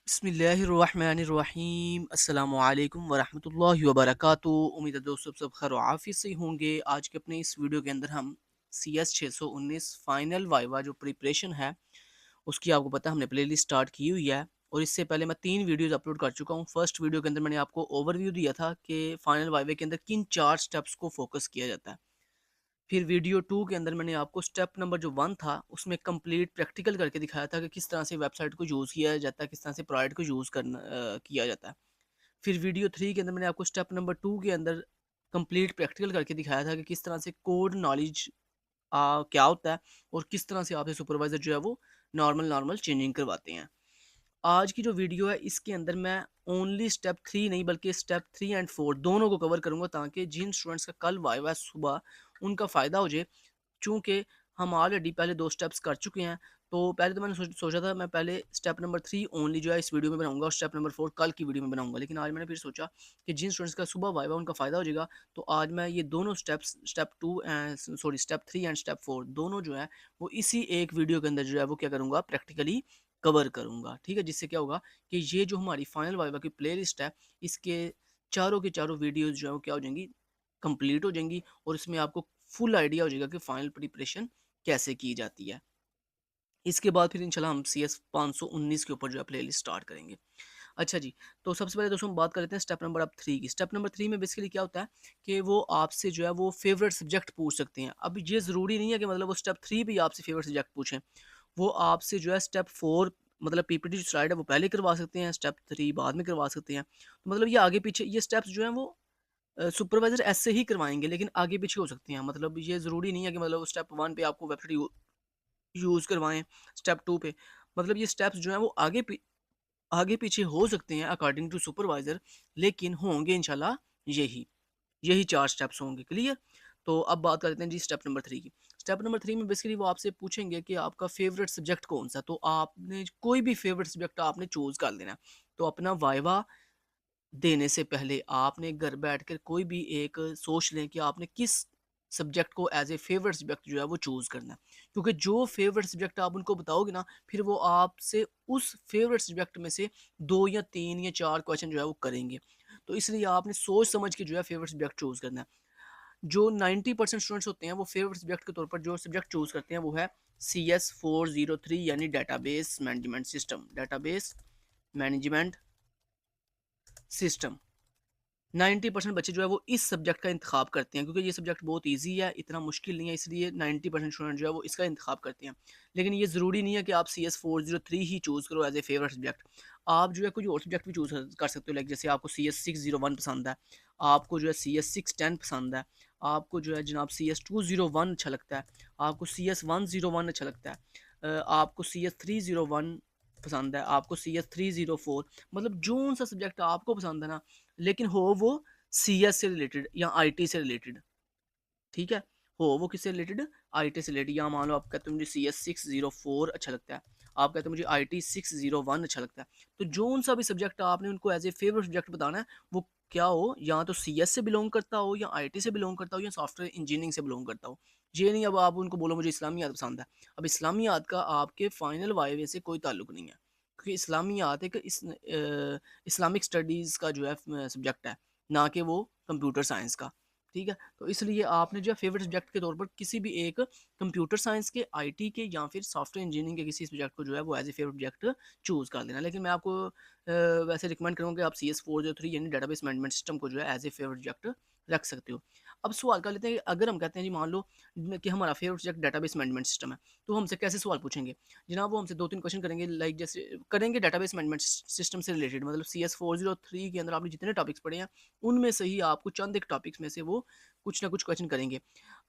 बिस्मिल्लाहिर्रहमानिर्रहीम अस्सलामुअलैकुम वरहमतुल्लाहि वबरकातुहू। उम्मीद है दोस्तों सब खैर आफियत से ही होंगे। आज के अपने इस वीडियो के अंदर हम सी एस 619 फाइनल वाइवा जो प्रिपरेशन है उसकी आपको पता है हमने प्लेलिस्ट स्टार्ट की हुई है। और इससे पहले मैं 3 वीडियोस अपलोड कर चुका हूँ। फर्स्ट वीडियो के अंदर मैंने आपको ओवरव्यू दिया था कि फाइनल वाइवे के अंदर किन 4 स्टेप्स को फोकस किया जाता है। फिर वीडियो 2 के अंदर मैंने आपको स्टेप नंबर जो 1 था उसमें कंप्लीट प्रैक्टिकल करके दिखाया था कि किस तरह से वेबसाइट को यूज़ किया जाता है, किस तरह से प्रोवाइड को यूज़ करना किया जाता है। फिर वीडियो 3 के अंदर मैंने आपको स्टेप नंबर 2 के अंदर कंप्लीट प्रैक्टिकल करके दिखाया था कि किस तरह से कोड नॉलेज क्या होता है और किस तरह से आपसे सुपरवाइज़र जो है वो नॉर्मल चेंजिंग करवाते हैं। आज की जो वीडियो है इसके अंदर मैं ओनली स्टेप 3 नहीं बल्कि स्टेप 3 एंड 4 दोनों को कवर करूँगा ताकि जिन स्टूडेंट्स का कल वाइवा है सुबह उनका फ़ायदा हो जाए। चूँकि हम ऑलरेडी पहले 2 स्टेप्स कर चुके हैं, तो पहले तो मैंने सोचा था मैं पहले स्टेप नंबर 3 ओनली जो है इस वीडियो में बनाऊँगा और स्टेप नंबर 4 कल की वीडियो में बनाऊँगा। लेकिन आज मैंने फिर सोचा कि जिन स्टूडेंट्स का सुबह वाइवा उनका फ़ायदा हो जाएगा, तो आज मैं ये दोनों steps step 2 step 3 and step 4 दोनों जो है वो इसी एक वीडियो के अंदर जो है वो क्या करूँगा प्रैक्टिकली कवर करूँगा। ठीक है? जिससे क्या होगा कि ये जो हमारी फाइनल वाइवा की प्लेलिस्ट है, इसके चारों के चारों वीडियोज़ जो है वो क्या हो जाएँगी, कंप्लीट हो जाएँगी और इसमें आपको फुल आइडिया हो जाएगा कि फाइनल प्रिपरेशन कैसे की जाती है। इसके बाद फिर इंशाल्लाह हम CS 519 के ऊपर जो है प्लेलिस्ट स्टार्ट करेंगे। अच्छा जी, तो सबसे पहले दोस्तों हम बात कर लेते हैं स्टेप नंबर अब 3 की। स्टेप नंबर 3 में बेसिकली क्या होता है कि वो आपसे जो है वो फ़ेवरेट सब्जेक्ट पूछ सकते हैं। अब ये ज़रूरी नहीं है कि मतलब वो स्टेप 3 भी आपसे फ़ेवरेट सब्जेक्ट पूछें। वो आपसे जो है स्टेप 4 मतलब पीपीटी जो स्लाइड है वो पहले करवा सकते हैं, स्टेप 3 बाद में करवा सकते हैं। तो मतलब ये आगे-पीछे ये स्टेप्स जो हैं वो सुपरवाइज़र ऐसे ही करवाएँगे लेकिन आगे-पीछे हो सकते हैं। मतलब ये ज़रूरी नहीं है कि मतलब स्टेप 1 पे आपको वेबसाइट यूज़ करवाएँ, स्टेप 2 पे। मतलब ये स्टेप्स जो हैं वो आगे-पीछे हो सकते हैं अकॉर्डिंग टू सुपरवाइज़र, लेकिन होंगे इंशाल्लाह यही। यही 4 स्टेप्स होंगे, क्लियर? तो अब बात करते हैं जी स्टेप नंबर 3 की। स्टेप नंबर 3 में बेसिकली वो आपसे पूछेंगे कि आपका फ़ेवरेट सब्जेक्ट कौन-सा? तो आपने कोई भी फ़ेवरेट सब्जेक्ट आपने चूज़ कर लेना है। तो अपना वाइवा देने से पहले आपने घर बैठकर कोई भी एक सोच लें कि आपने किस सब्जेक्ट को एज़ ए फ़ेवरेट सब्जेक्ट जो है वो चूज़ करना है। क्योंकि जो फ़ेवरेट सब्जेक्ट आप उनको बताओगे ना, फिर वो आपसे उस फ़ेवरेट सब्जेक्ट में से 2 या 3 या 4 क्वेश्चन जो है वो करेंगे। तो इसलिए आपने सोच समझ के जो है फ़ेवरेट सब्जेक्ट चूज़ करना है। जो 90% स्टूडेंट्स होते हैं वो फ़ेवरेट सब्जेक्ट के तौर पर जो सब्जेक्ट चूज़ करते हैं वो है CS 403 यानी database management system. Database management system. 90% बच्चे जो है वो इस सब्जेक्ट का इंतखाब करते हैं क्योंकि ये सब्जेक्ट बहुत ईज़ी है, इतना मुश्किल नहीं है, इसलिए 90% स्टूडेंट जो है वो इसका इंतखाब करते हैं। लेकिन ये ज़रूरी नहीं है कि आप CS 403 ही चूज़ करो एज़ ए फ़ेवरेट सब्जेक्ट। आप जो है कोई और सब्जेक्ट भी चूज़ कर सकते हो, लाइक जैसे आपको CS 601 पसंद है, आपको जो है CS 610 पसंद है, आपको जो है जनाब CS 201 अच्छा लगता है, आपको CS 101 अच्छा लगता है, आपको CS 301 पसंद है, आपको CS 304, मतलब जोन-सा सब्जेक्ट आपको पसंद है ना, लेकिन हो वो सीएस से रिलेटेड या आईटी से रिलेटेड, ठीक है? हो वो किससे रिलेटेड? आईटी से रिलेटेड। या मान लो आप कहते हो मुझे सीएस 604 अच्छा लगता है, आप कहते हो मुझे आईटी 601 अच्छा लगता है। तो जोन-सा भी सब्जेक्ट आपने उनको एज़ ए फ़ेवरेट सब्जेक्ट बताना है, वो क्या हो, या तो सीएस से बिलॉन्ग करता हो या आईटी से बिलॉन्ग करता हो या सॉफ्टवेयर इंजीनियरिंग से बिलॉन्ग करता हो। ये नहीं अब आप उनको बोलो मुझे इस्लामियात पसंद है। अब इस्लामियात का आपके फाइनल वाइवे से कोई ताल्लुक नहीं है। क्योंकि इस्लामियात एक इस्लामिक स्टडीज़ का जो है सब्जेक्ट है, ना कि वो कंप्यूटर साइंस का। ठीक है? तो इसलिए आपने जो है फ़ेवरेट सब्जेक्ट के तौर पर किसी भी एक कंप्यूटर साइंस के, आईटी के या फिर सॉफ्टवेयर इंजीनियरिंग के किसी सब्जेक्ट को जो है वो as a favourite subject choose कर लेना। लेकिन मैं आपको वैसे रिकमेंड करूँगा कि आप CS 403 यानी डेटाबेस मैनेजमेंट सिस्टम को जो है एज़ ए फ़ेवरेट सब्जेक्ट रख सकते हो। अब सवाल कर लेते हैं कि अगर हम कहते हैं जी मान लो कि हमारा favourite subject database management system है, तो हमसे कैसे सवाल पूछेंगे? जनाब वो हमसे 2-3 क्वेश्चन करेंगे, लाइक जैसे करेंगे डेटाबेस मैनेजमेंट सिस्टम से रिलेटेड, मतलब CS 403 के अंदर आपने जितने टॉपिक्स पढ़े हैं, उनमें से ही आपको चंद एक टॉपिक्स में से वो कुछ ना कुछ क्वेश्चन करेंगे।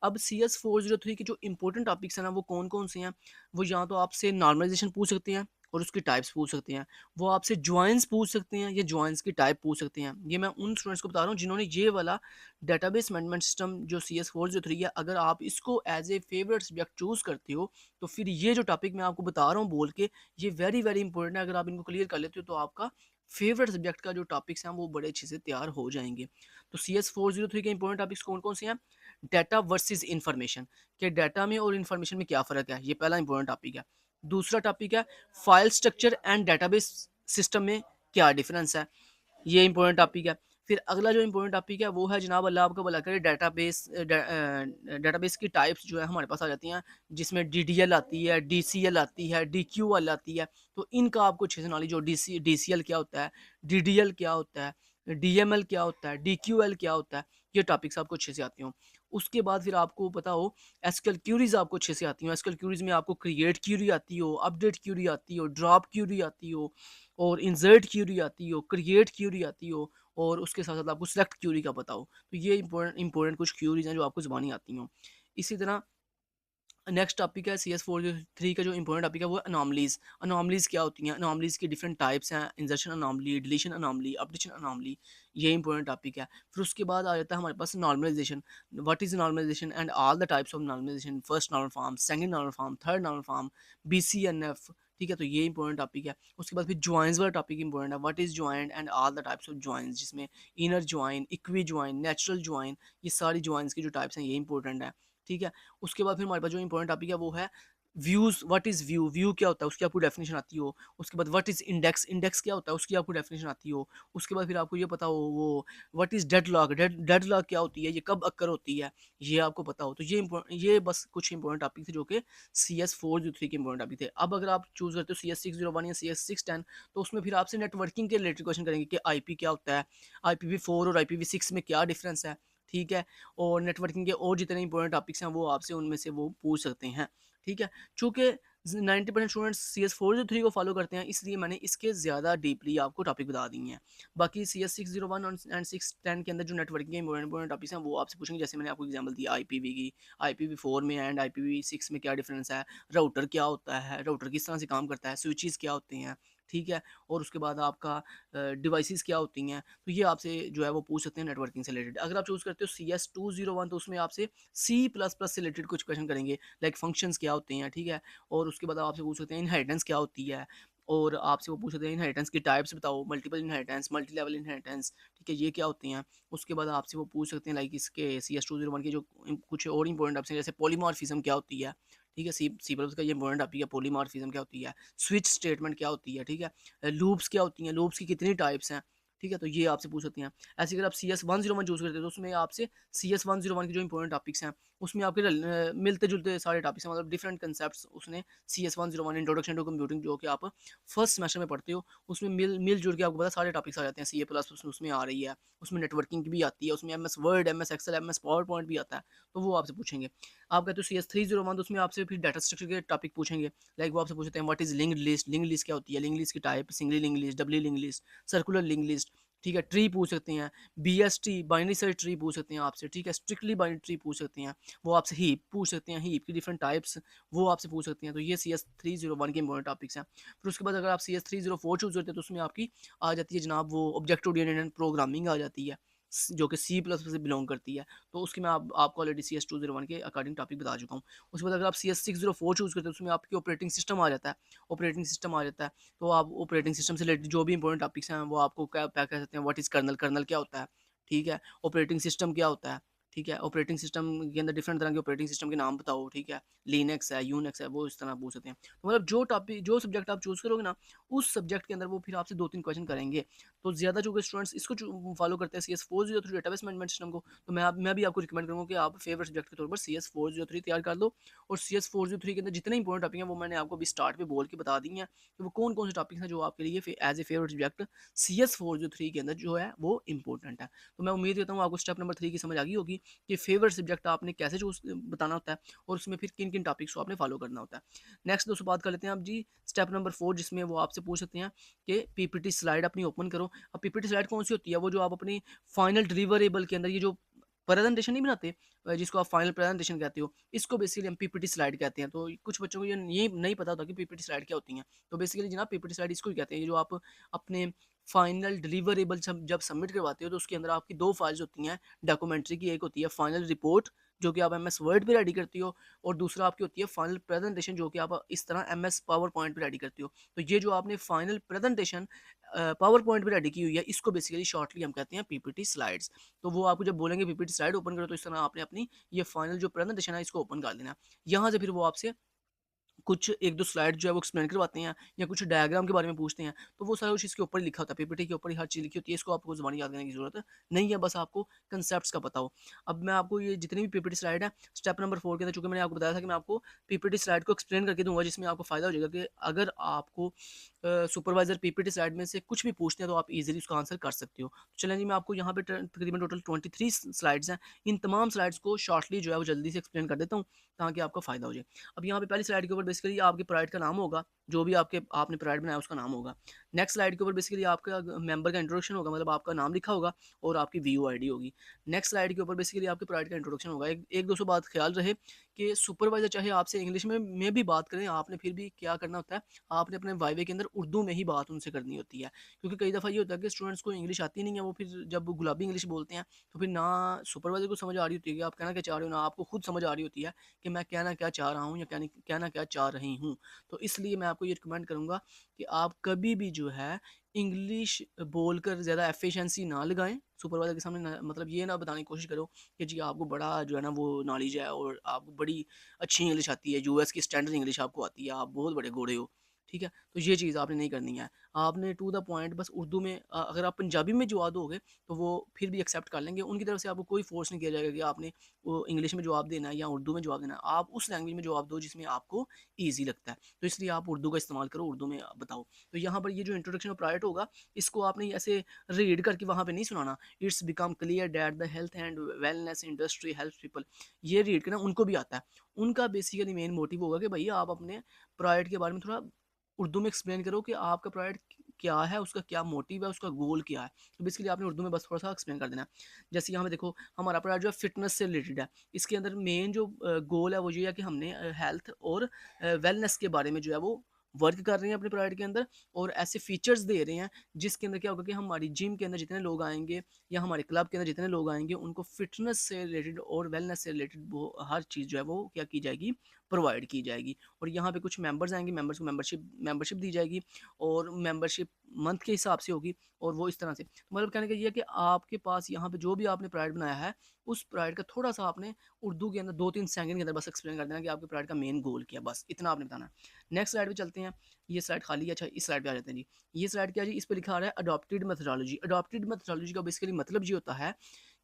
अब CS 403 के जो इंपॉर्टेंट टॉपिक्स हैं ना वो कौन-कौन से हैं? वो या तो आपसे नॉर्मलाइज़ेशन पूछ सकते हैं और उसकी टाइप्स पूछ सकते हैं। वो आपसे जॉइन्स पूछ सकते हैं या जॉइन्स की टाइप पूछ सकते हैं। ये मैं उन स्टूडेंट्स को बता रहा हूँ जिन्होंने ये वाला डेटाबेस मैनेजमेंट सिस्टम जो CS 403 है, अगर आप इसको as a favourite subject choose करते हो, तो फिर ये जो टॉपिक मैं आपको बता रहा हूँ बोल के, ये वेरी इंपॉर्टेंट है। अगर आप इनको क्लियर कर लेते हो तो आपका फ़ेवरेट सब्जेक्ट का जो टॉपिक्स हैं वो बड़े अच्छे से तैयार हो जाएँगे। तो CS 403 के इंपॉर्टेंट टॉपिक्स कौन-कौन से हैं? डाटा वर्सेस इन्फॉर्मेशन, कि डाटा में और इन्फॉर्मेशन में क्या फ़र्क है? ये पहला इंपॉर्टेंट टॉपिक है। दूसरा टॉपिक है file structure and database system में क्या डिफरेंस है, ये इंपॉर्टेंट टॉपिक है। फिर अगला जो इंपॉर्टेंट टॉपिक है वो है जनाब अल्लाह आपका भला करे डेटाबेस की टाइप्स जो है हमारे पास आ जाती हैं, जिसमें डीडीएल आती है, डीसीएल आती है, डीक्यूएल आती है। तो इनका आपको अच्छे से नॉलेज हो, डीसीएल क्या होता है, डीडीएल क्या होता है, डीएमएल क्या होता है, डीक्यूएल क्या होता है, ये टॉपिक्स आपको अच्छे से आते हो। उसके बाद फिर आपको पता हो एसक्यूएल क्यूरीज आपको अच्छे से आती हो। एसक्यूएल क्यूरीज में आपको क्रिएट क्यूरी आती हो, अपडेट क्यूरी आती हो, ड्रॉप क्यूरी आती हो, और इंसर्ट क्यूरी आती हो, क्रिएट क्यूरी आती हो, और उसके साथ साथ आपको सेलेक्ट क्यूरी का पता हो। तो ये इंपॉर्टेंट कुछ क्यूरीज हैं जो आपको ज़बानी आती हों। इसी तरह नेक्स्ट टॉपिक है सी एस 403 का जो इंपॉर्टेंट टॉपिक है वो अनॉमलीज। अनॉमलीज क्या होती हैं, अनॉमलीज की डिफरेंट टाइप्स हैं, insertion anomaly, deletion anomaly, updation anomaly, ये इंपॉर्टेंट टॉपिक है। फिर उसके बाद आ जाता है हमारे पास normalization. What is normalization and all the types of normalization, first normal form, second normal form, third normal form, BCNF। ठीक है, तो ये इंपॉर्टेंट टॉपिक है। उसके बाद फिर ज्वाइंस वाला टॉपिक इंपॉर्टेंट है, what is join and all the types of joins, जिसमें inner join, equi join, natural join, ये सारी ज्वाइंस की जो टाइप्स हैं ये इंपॉर्टेंट है। ठीक है। उसके बाद फिर हमारे पास जो इंपॉर्टेंट टॉपिक है वो है views. What is view, view क्या होता है उसकी आपको डेफिनेशन आती हो। उसके बाद व्हाट इज इंडेक्स, इंडेक्स क्या होता है उसकी आपको डेफिनेशन आती हो। उसके बाद फिर आपको ये पता हो वो व्हाट इज डेडलॉक, डेडलॉक क्या होती है, ये कब अक्कर होती है, ये आपको पता हो। तो ये बस कुछ इंपॉर्टेंट टॉपिक थे जो कि CS403 के इंपॉर्टेंट टॉपिक थे। अब अगर आप चूज करते हो CS601 या CS610, तो उसमें फिर आपसे नेटवर्किंग के रिलेटेड क्वेश्चन करेंगे कि IP क्या होता है, IPv4 और IPv6 में क्या डिफरेंस है। ठीक है। और नेटवर्किंग के और जितने इंपॉर्टेंट टॉपिक्स हैं वो आपसे उनमें से वो पूछ सकते हैं। ठीक है। चूँकि 90% स्टूडेंट्स CS403 को फॉलो करते हैं, इसलिए मैंने इसके ज़्यादा डीपली आपको टॉपिक बता दिए हैं। बाकी CS601 एंड 610 के अंदर जो नेटवर्किंग के इंपॉर्टेंट इंपॉर्टेंट टॉपिक्स हैं वो आपसे पूछेंगे। जैसे मैंने आपको एग्जांपल दिया IPv की, IPv4 में एंड IPv6 में क्या डिफरेंस है, राउटर क्या होता है, राउटर किस तरह से काम करता है, स्विचेस क्या होते हैं। ठीक है। और उसके बाद आपका डिवाइसेस क्या होती हैं। तो ये आपसे जो है वो पूछ सकते हैं नेटवर्किंग से रिलेटेड। अगर आप चूज़ करते हो CS201, तो उसमें आपसे C++ से रिलेटेड कुछ क्वेश्चन करेंगे, लाइक फंक्शंस क्या होते हैं। ठीक है। और उसके बाद आपसे पूछ सकते हैं इनहेरिटेंस क्या होती है, और आपसे वो पूछ सकते हैं इनहेरिटेंस की टाइप्स बताओ, multiple inheritance, multi level inheritance. ठीक है, ये क्या होती हैं। उसके बाद आपसे वो पूछ सकते हैं लाइक इसके CS201 के जो कुछ और इंपॉर्टेंट टाइप्स हैं, जैसे पॉलीमॉर्फिज्म क्या होती है। ठीक है, C++ का ये इंपॉर्टेंट टॉपिक है, पॉलीमॉर्फिज्म क्या होती है, स्विच स्टेटमेंट क्या होती है। ठीक है, लूप्स क्या होती हैं, लूप्स की कितनी टाइप्स हैं। ठीक है, तो ये आपसे पूछ सकते हैं। ऐसे अगर आप CS101 चूज़ करते हैं तो उसमें आपसे CS101 के जो इंपॉर्टेंट टॉपिक्स हैं उसमें आपके मिलते जुलते सारे टॉपिक्स हैं, मतलब डिफरेंट कंसेप्ट्स उसने CS101 इंट्रोडक्शन टू कंप्यूटिंग जो कि आप फर्स्ट सेमेस्टर में पढ़ते हो, उसमें मिल जुल के आपको पता सारे टॉपिक्स आ जाते हैं। CA++ उसमें आ रही है, उसमें नेटवर्किंग की भी आती है, उसमें MS Word, MS Excel, MS PowerPoint भी आता है। तो वो आपसे पूछेंगे। आप कहते हो CS301, तो उसमें आपसे फिर डाटा स्ट्रक्चर के टॉपिक पूछेंगे। लाइक वो आपसे पूछते हैं what is linked list, linked list क्या होती है, लिंक्ड लिस्ट की type, singly linked list, doubly linked list, circular linked list. ठीक है, ट्री पूछ सकते हैं, BST बाइनरी सर्च ट्री पूछ सकते हैं आपसे। ठीक है, स्ट्रिक्टली बाइनरी ट्री पूछ सकते हैं। वो आपसे हीप पूछ सकते हैं, हीप की डिफरेंट टाइप्स वो आपसे पूछ सकते हैं। तो ये CS301 के इंपॉर्टेंट टॉपिक्स हैं। फिर उसके बाद अगर आप CS304 चूज करते हैं तो उसमें आपकी आ जाती है जनाब वो ऑब्जेक्ट ओरिएंटेड प्रोग्रामिंग आ जाती है, जो कि C++ से बिलोंग करती है। तो उसकी मैं आपको ऑलरेडी CS201 के अकॉर्डिंग टॉपिक बता चुका हूँ। उसके बाद अगर आप CS604 चूज़ करते हैं तो उसमें आपकी ऑपरेटिंग सिस्टम आ जाता है, ऑपरेटिंग सिस्टम आ जाता है। तो आप ऑपरेटिंग सिस्टम से रिलेटेड जो भी इंपॉर्टेंट टॉपिक्स हैं वो आपको क्या क्या कह सकते हैं, व्हाट इज़ कर्नल, कर्नल क्या होता है। ठीक है, ऑपरेटिंग सिस्टम क्या होता है। ठीक है, ऑपरेटिंग सिस्टम के अंदर डिफरेंट तरह के ऑपरेटिंग सिस्टम के नाम बताओ। ठीक है, लिनक्स है, यूनिक्स है, वो इस तरह पूछ सकते हैं। तो मतलब जो टॉपिक जो सब्जेक्ट आप चूज़ करोगे ना, उस सब्जेक्ट के अंदर वो फिर आपसे 2-3 क्वेश्चन करेंगे। तो ज़्यादा जो स्टूडेंट्स इसको फॉलो करते हैं CS403 डेटाबेस मैनेजमेंट सिस्टम को, तो मैं भी आपको रिकमेंड करूँगा कि आप फेवरेट सब्जेक्ट के तौर पर CS403 तैयार कर लो। और CS403 के अंदर जितने इंपॉर्टेंट टॉपिक हैं वो मैंने आपको अभी स्टार्ट में बोल के बता दी हैं कि वो कौन कौन से टॉपिक्स हैं जो आपके लिए as a favourite subject CS403 के अंदर जो है वो इंपॉर्टेंट है। तो मैं उम्मीद करता हूँ आपको स्टेप नंबर 3 की समझ आ गई होगी कि फेवरेट सब्जेक्ट आपने कैसे चूज बताना होता है और उसमें फिर किन किन टॉपिक्स को आपने फॉलो करना होता है। नेक्स्ट दोस्तों बात कर लेते हैं आप जी स्टेप नंबर 4, जिसमें वो आपसे पूछ सकते हैं कि PPT स्लाइड अपनी ओपन करो। अब PPT स्लाइड कौन सी होती है, वो जो आप अपनी फाइनल डिलीवरेबल के अंदर ये जो प्रेजेंटेशन नहीं बनाते, जिसको आप फाइनल प्रेजेंटेशन कहते हो, इसको बेसिकली हम PPT स्लाइड कहते हैं। तो कुछ बच्चों को ये नहीं पता होता कि PPT स्लाइड क्या होती हैं। तो बेसिकली जनाब PPT स्लाइड इसको ही कहते हैं, ये जो आप अपने फाइनल डिलीवरेबल जब सबमिट करवाते हो तो उसके अंदर आपकी 2 फाइल्स होती हैं डॉक्यूमेंट्री की। एक होती है फाइनल रिपोर्ट जो कि आप MS वर्ड पे रेडी करती हो, और दूसरा आपकी होती है फाइनल प्रेजेंटेशन जो कि आप इस तरह MS पावर पॉइंट पे रेडी करती हो। तो ये जो आपने फाइनल प्रेजेंटेशन पावर पॉइंट पे रेडी की हुई है, इसको बेसिकली शॉर्टली हम कहते हैं PPT स्लाइड्स। तो वो आपको जब बोलेंगे PPT स्लाइड ओपन करो, तो इस तरह आपने अपनी ये फाइनल जो प्रेजेंटेशन है इसको ओपन कर देना। यहाँ से फिर वो आपसे कुछ 1-2 स्लाइड जो है वो एक्सप्लेन करवाते हैं या कुछ डायग्राम के बारे में पूछते हैं, तो वो सारा कुछ इसके ऊपर ही लिखा होता है, पीपीटी के ऊपर ही हर चीज़ लिखी होती है, इसको आपको ज़ुबानी याद करने की ज़रूरत नहीं है, बस आपको कंसेप्ट्स का पता हो। अब मैं आपको ये जितनी भी पीपीटी स्लाइड है, स्टेप नंबर 4 के अंदर चूँकि मैंने आपको बताया था कि मैं आपको पीपीटी स्लाइड को एक्सप्लेन करके दूँगा, जिसमें आपको फ़ायदा हो जाएगा कि अगर आपको सुपरवाइज़र पीपीटी स्लाइड में से कुछ भी पूछते हैं, तो आप ईज़िली उसका आंसर कर सकते हो। तो चलें जी, मैं आपको यहाँ पे तकरीबन टोटल 23 स्लाइड्स हैं, इन तमाम स्लाइड्स को शॉर्टली जो है वो जल्दी से एक्सप्लेन कर देता हूँ, ताकि आपको फ़ायदा हो जाए। अब यहाँ पे पहली स्लाइड के ऊपर बेसिकली आपके प्रोवाइड का नाम होगा, जो भी आपने प्रोवाइड बनाया उसका नाम होगा। नेक्स्ट स्लाइड के ऊपर बेसिकली आपका मेंबर का इंट्रोडक्शन होगा, मतलब आपका नाम लिखा होगा और आपकी वीओ आईडी होगी। नेक्स्ट स्लाइड के ऊपर बेसिकली आपके प्रोवाइड का इंट्रोडक्शन होगा। एक 200 बात ख्याल रहे कि सुपरवाइजर चाहे आपसे इंग्लिश में भी बात करें, आपने फिर भी क्या करना होता है, आपने अपने वाइवे के अंदर उर्दू में ही बात उनसे करनी होती है। क्योंकि कई दफ़ा ये होता है कि स्टूडेंट्स को इंग्लिश आती नहीं है, वो फिर जब वो गुलाबी इंग्लिश बोलते हैं, तो फिर ना सुपरवाइजर को समझ आ रही होती है कि आप कहना क्या चाह रहे हो, ना आपको खुद समझ आ रही होती है कि मैं कहना क्या चाह रहा हूँ या कहना क्या चाह रही हूँ। तो इसलिए मैं आपको ये रिकमेंड करूँगा कि आप कभी भी जो है इंग्लिश बोलकर ज़्यादा एफिशिएंसी ना लगाएँ, सुपरवाइज़र के सामने ना, मतलब ये ना बताने की कोशिश करो कि जी आपको बड़ा जो है ना वो नॉलेज है और आपको बड़ी अच्छी इंग्लिश आती है, यूएस की स्टैंडर्ड इंग्लिश आपको आती है, आप बहुत बड़े घोड़े हो, ठीक है? तो ये चीज़ आपने नहीं करनी है। आपने टू द पॉइंट बस उर्दू में अगर आप पंजाबी में जवाब दोगे, तो वो फिर भी एक्सेप्ट कर लेंगे। उनकी तरफ से आपको कोई फ़ोर्स नहीं किया जाएगा कि आपने वो इंग्लिश में जवाब देना है या उर्दू में जवाब देना है। आप उस लैंग्वेज में जवाब दो जिसमें आपको ईज़ी लगता है। तो इसलिए आप उर्दू का इस्तेमाल करो, उर्दू में बताओ। तो यहाँ पर ये जो इंट्रोडक्शन ऑफ राइट होगा, इसको आपने ऐसे रीड करके वहाँ पे नहीं सुनाना। It's become clear that the health and wellness industry helps people. ये रीड करना उनको भी आता है। उनका बेसिकली मेन मोटिव होगा कि भई आप अपने प्रोडक्ट के बारे में थोड़ा उर्दू में एक्सप्लेन करो कि आपका प्रोडक्ट क्या है, उसका क्या मोटिव है, उसका गोल क्या है। तो बेसिकली आपने उर्दू में बस थोड़ा-सा एक्सप्लेन कर देना है। जैसे यहाँ पे देखो, हमारा प्रोडक्ट जो है फिटनेस से रिलेटेड है। इसके अंदर मेन जो गोल है वो ये है कि हमने हेल्थ और वेलनेस के बारे में जो है वो वर्क कर रहे हैं अपने प्रोडक्ट के अंदर, और ऐसे फीचर्स दे रहे हैं जिसके अंदर क्या होगा कि हमारी जिम के अंदर जितने लोग आएँगे या हमारे क्लब के अंदर जितने लोग आएँगे, उनको फिटनेस से रिलेटेड और वेलनेस से रिलेटेड वो हर चीज़ जो है वो क्या की जाएगी, प्रोवाइड की जाएगी। और यहाँ पे कुछ मेंबर्स आएँगे, मेंबर्स को मेंबरशिप दी जाएगी और मेंबरशिप मंथ के हिसाब से होगी, और वो इस तरह से। तो मतलब कहने का ये है कि आपके पास यहाँ पे जो भी आपने प्रोडक्ट बनाया है, उस प्रोडक्ट का थोड़ा-सा आपने उर्दू के अंदर 2-3 सेकंड के अंदर बस एक्सप्लेन कर देना कि आपके प्रोडक्ट का मेन गोल क्या है, बस इतना आपने बताना है। नेक्स्ट स्लाइड पे चलते हैं। ये स्लाइड खाली है, अच्छा इस स्लाइड पे आ जाते हैं जी। ये स्लाइड क्या है जी, इस पे लिखा आ रहा है अडॉप्टेड मेथोडोलॉजी। अडॉप्टेड मेथोडोलॉजी का बेसिकली मतलब ये होता है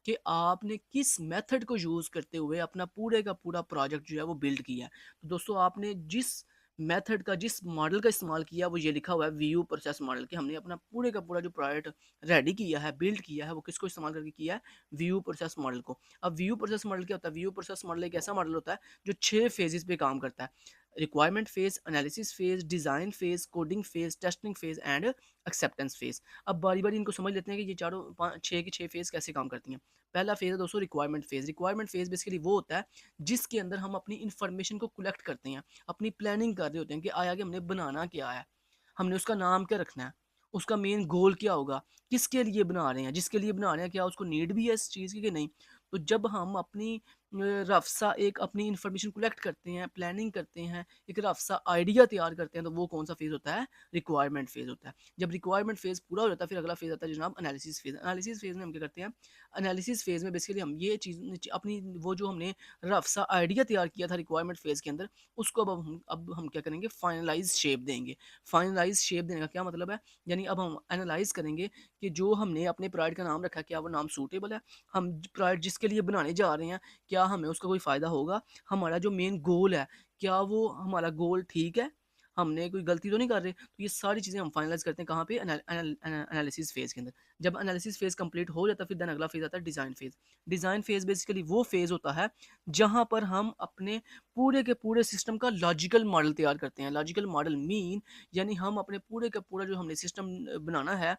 कि आपने किस मेथड को यूज़ करते हुए अपना पूरे का पूरा प्रोजेक्ट जो है वो बिल्ड किया है। तो दोस्तों, आपने जिस मेथड का, जिस मॉडल का इस्तेमाल किया, वो ये लिखा हुआ है वीयू प्रोसेस मॉडल, कि हमने अपना पूरे का पूरा जो प्रोडक्ट रेडी किया है, बिल्ड किया है, वो किसको इस्तेमाल करके किया है, वीयू प्रोसेस मॉडल को। अब वीयू प्रोसेस मॉडल क्या होता है? वीयू प्रोसेस मॉडल एक ऐसा मॉडल होता है जो 6 फेजेस पे काम करता है। Requirement phase, analysis phase, design phase, coding phase, testing phase and acceptance phase. अब बारी बारी इनको समझ लेते हैं कि ये चारों 6 की 6 फेज कैसे काम करती हैं। पहला फेज है दोस्तों requirement phase. Requirement phase basically वो होता है जिसके अंदर हम अपनी इंफॉर्मेशन को कलेक्ट करते हैं, अपनी प्लानिंग कर रहे होते हैं कि आगे हमने बनाना क्या है, हमने उसका नाम क्या रखना है, उसका मेन गोल क्या होगा, किसके लिए बना रहे हैं, जिसके लिए बना रहे हैं क्या उसको नीड भी है इस चीज़ की कि नहीं। तो जब हम अपनी रफ सा एक अपनी इंफॉर्मेशन कलेक्ट करते हैं, प्लानिंग करते हैं, एक रफ सा आइडिया तैयार करते हैं, तो वो कौन सा फेज़ होता है? रिक्वायरमेंट फेज़ होता है। जब रिक्वायरमेंट फेज़ पूरा हो जाता है, फिर अगला फेज़ आता है जनाब एनालिसिस फेज़। एनालिसिस फेज़ में हम क्या करते हैं? एनालिसिस फेज़ में बेसिकली हम ये चीज़ अपनी वो जो हमने रफ सा आइडिया तैयार किया था रिक्वायरमेंट फेज़ के अंदर, उसको अब हम क्या करेंगे? फाइनलाइज़ शेप देंगे। फाइनलाइज़ शेप देने का क्या मतलब है? यानी अब हम एनालाइज़ करेंगे कि जो हमने अपने प्रोडक्ट का नाम रखा है, क्या वो नाम सूटेबल है? हम प्रोडक्ट जिसके लिए बनाने जा रहे हैं, क्या हमें उसका कोई फ़ायदा होगा? हमारा जो मेन गोल है, क्या वो हमारा गोल ठीक है? हमने कोई गलती तो नहीं कर रहे? तो ये सारी चीज़ें हम फाइनलाइज़ करते हैं कहाँ पे? एनालिसिस फ़ेज़ के अंदर। जब एनालिसिस फ़ेज़ कंप्लीट हो जाता है, फिर देन अगला फ़ेज़ आता है design phase. Design phase basically वो फ़ेज़ होता है जहाँ पर हम अपने पूरे के पूरे सिस्टम का लॉजिकल मॉडल तैयार करते हैं। लॉजिकल मॉडल मीन यानी हम अपने पूरे का पूरा जो हमने सिस्टम बनाना है,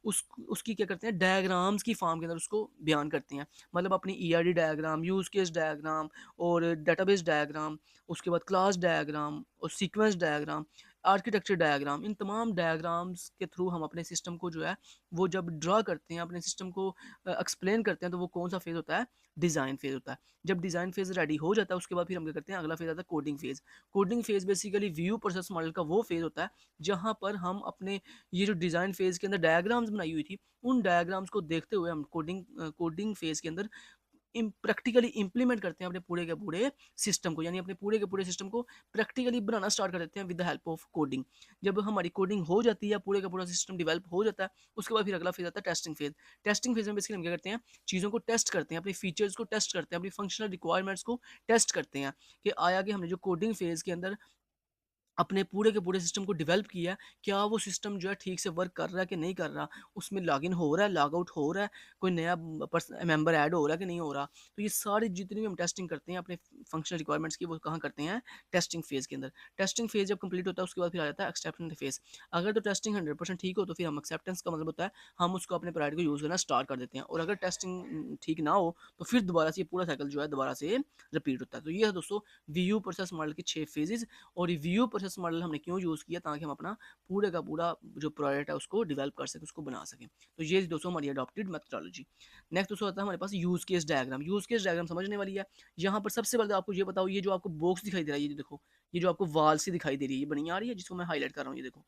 उसकी क्या करते हैं? डायग्राम्स की फ़ॉर्म के अंदर उसको बयान करते हैं। मतलब अपनी ERD diagram, use case diagram और डेटाबेस डायग्राम, उसके बाद क्लास डायग्राम और सीक्वेंस डायग्राम, आर्किटेक्चर डायग्राम, इन तमाम डायग्राम्स के थ्रू हम अपने सिस्टम को जो है वो जब ड्रा करते हैं, अपने सिस्टम को एक्सप्लेन करते हैं, तो वो कौन सा फेज़ होता है? डिज़ाइन फेज़ होता है। जब डिज़ाइन फेज़ रेडी हो जाता है, उसके बाद फिर हम क्या करते हैं? अगला फेज़ आता है coding phase. Coding phase basically view process model का वो फेज़ होता है जहाँ पर हम अपने ये जो डिज़ाइन फेज़ के अंदर डायग्राम्स बनाई हुई थी, उन डायग्राम्स को देखते हुए हम कोडिंग फेज़ के अंदर प्रैक्टिकली इम्प्लीमेंट करते हैं अपने पूरे के पूरे सिस्टम को, यानी अपने पूरे के पूरे सिस्टम को प्रैक्टिकली बनाना स्टार्ट कर देते हैं with the help of coding. जब हमारी कोडिंग हो जाती है, पूरे का पूरा सिस्टम डेवलप हो जाता है, उसके बाद फिर अगला फेज आता है टेस्टिंग फेज। टेस्टिंग फेज में बेसिकली हम क्या करते हैं, चीज़ों को टेस्ट करते हैं, अपनी फीचर्स को टेस्ट करते हैं, अपनी फंक्शनल रिक्वायरमेंट्स को टेस्ट करते हैं कि आया कि हमने जो कोडिंग फेज के अंदर अपने पूरे के पूरे सिस्टम को डेवलप किया, क्या वो सिस्टम जो है ठीक से वर्क कर रहा है कि नहीं कर रहा, उसमें लॉगिन हो रहा है, लॉग आउट हो रहा है, कोई नया मेंबर ऐड हो रहा है कि नहीं हो रहा। तो ये सारी जितनी भी हम टेस्टिंग करते हैं अपने फंक्शनल रिक्वायरमेंट्स की, वो कहाँ करते हैं, टेस्टिंग फेज के अंदर। टेस्टिंग फेज जब कंप्लीट होता है उसके बाद फिर आ जाता है एक्सेप्टेंस फेज। अगर तो टेस्टिंग 100% ठीक हो तो फिर हम एक्सेप्टेंस का मतलब होता है हम उसको अपने प्रोडक्ट को यूज़ करना स्टार्ट कर देते हैं, और अगर टेस्टिंग ठीक ना हो तो फिर दोबारा से ये पूरा साइकिल जो है दोबारा से रिपीट होता है। तो ये है दोस्तों वीयू प्रोसेस मॉडल के 6 फेजेस। और रिव्यू प्रोसेस मॉडल हमने क्यों यूज़ किया, ताकि हम अपना पूरे का पूरा जो प्रोडक्ट है उसको डेवलप कर सकें, उसको बना सकें। तो ये दोस्तों हमारी अडॉप्टेड मेथोडोलॉजी। नेक्स्ट दोस्तों आता है हमारे पास use case diagram. Use case diagram समझने वाली है। यहाँ पर सबसे पहले तो आपको ये बताओ, ये जो आपको बॉक्स दिखाई दे रहा है, ये जो देखो, ये जो आपको वाल से दिखाई दे रही है, ये बनी आ रही है जिसको मैं हाईलाइट कर रहा हूँ, ये देखो,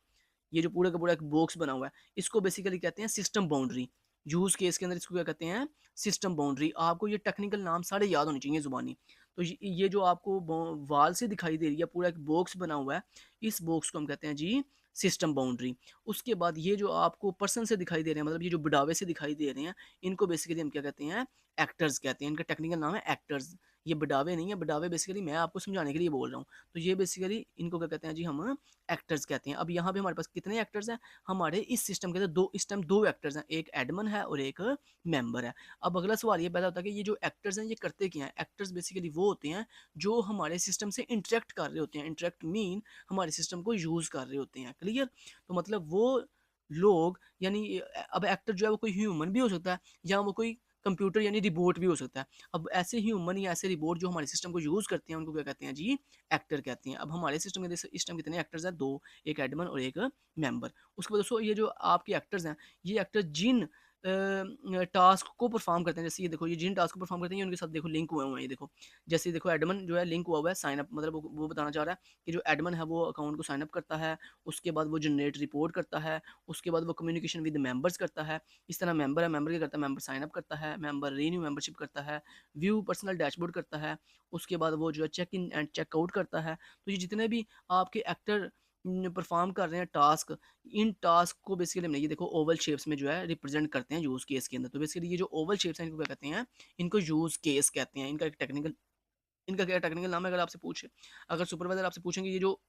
ये जो पूरा का पूरा एक बॉक्स बना हुआ है, इसको बेसिकली कहते हैं सिस्टम बाउंड्री। यूज केस के अंदर इसको क्या कहते हैं, सिस्टम बाउंड्री। आपको ये टेक्निकल नाम सारे याद होने चाहिए जुबानी। तो ये जो आपको वाल से दिखाई दे रही है, पूरा एक बॉक्स बना हुआ है, इस बॉक्स को हम कहते हैं जी सिस्टम बाउंड्री। उसके बाद ये जो आपको पर्सन से दिखाई दे रहे हैं, मतलब ये जो बुढ़ावे से दिखाई दे रहे हैं, इनको बेसिकली हम क्या कहते हैं, एक्टर्स कहते हैं। इनका टेक्निकल नाम है एक्टर्स। ये बुढ़ावे नहीं है, बुढ़ावे बेसिकली मैं आपको समझाने के लिए बोल रहा हूँ। तो ये बेसिकली इनको क्या कहते हैं जी, हम एक्टर्स कहते हैं। अब यहाँ पे हमारे पास कितने एक्टर्स हैं, हमारे इस सिस्टम के अंदर दो, इस टाइम दो एक्टर्स हैं, एक एडमन है और एक मेंबर है। अब अगला सवाल ये पैदा होता है कि ये जो एक्टर्स हैं ये करते क्या हैं। एक्टर्स बेसिकली वो होते हैं जो हमारे सिस्टम से इंटरेक्ट कर रहे होते हैं। इंटरेक्ट मीन हमारे सिस्टम को यूज़ कर रहे होते हैं। क्लियर। तो मतलब वो लोग, यानी अब एक्टर जो है वो कोई ह्यूमन भी हो सकता है, या वो कोई कंप्यूटर यानी रिबोट भी हो सकता है। अब ऐसे ह्यूमन या ऐसे रिबोट जो हमारे सिस्टम को यूज़ करते हैं, उनको क्या कहते हैं जी, एक्टर कहते हैं। अब हमारे सिस्टम के इस टाइम कितने एक्टर्स हैं, दो, एक एडमन और एक मेंबर। उसके बाद दोस्तों ये जो आपके एक्टर्स हैं, ये एक्टर जिन टास्क को परफॉर्म करते हैं, जैसे ये देखो, ये जिन टास्क को परफॉर्म करते हैं, ये उनके साथ देखो लिंक हुए हुए हैं। ये देखो, जैसे देखो एडमन जो है लिंक हुआ हुआ है साइन अप, मतलब वो बताना चाह रहा है कि जो एडमन है वो अकाउंट को साइन अप करता है, उसके बाद वो जनरेट रिपोर्ट करता है, उसके बाद वो कम्युनिकेशन विद मेंबर्स करता है। इस तरह मेंबर है, मेंबर क्या करता है, मेंबर साइन अप करता है, मेंबर रीन्यू मेंबरशिप करता है, व्यू पर्सनल डैशबोर्ड करता है, उसके बाद वो जो है check in and check out करता है। तो ये जितने भी आपके एक्टर परफॉर्म कर रहे हैं टास्क, इन टास्क को बेसिकली हमने ये देखो ओवल शेप्स में जो है रिप्रेजेंट करते हैं यूज केस के अंदर। तो बेसिकली ये जो ओवल शेप्स हैं इनको क्या कहते हैं, इनको यूज केस कहते हैं। इनका एक टेक्निकल, इनका क्या टेक्निकल नाम है, अगर आपसे पूछे, अगर सुपरवाइजर आपसे पूछेंगे ये जो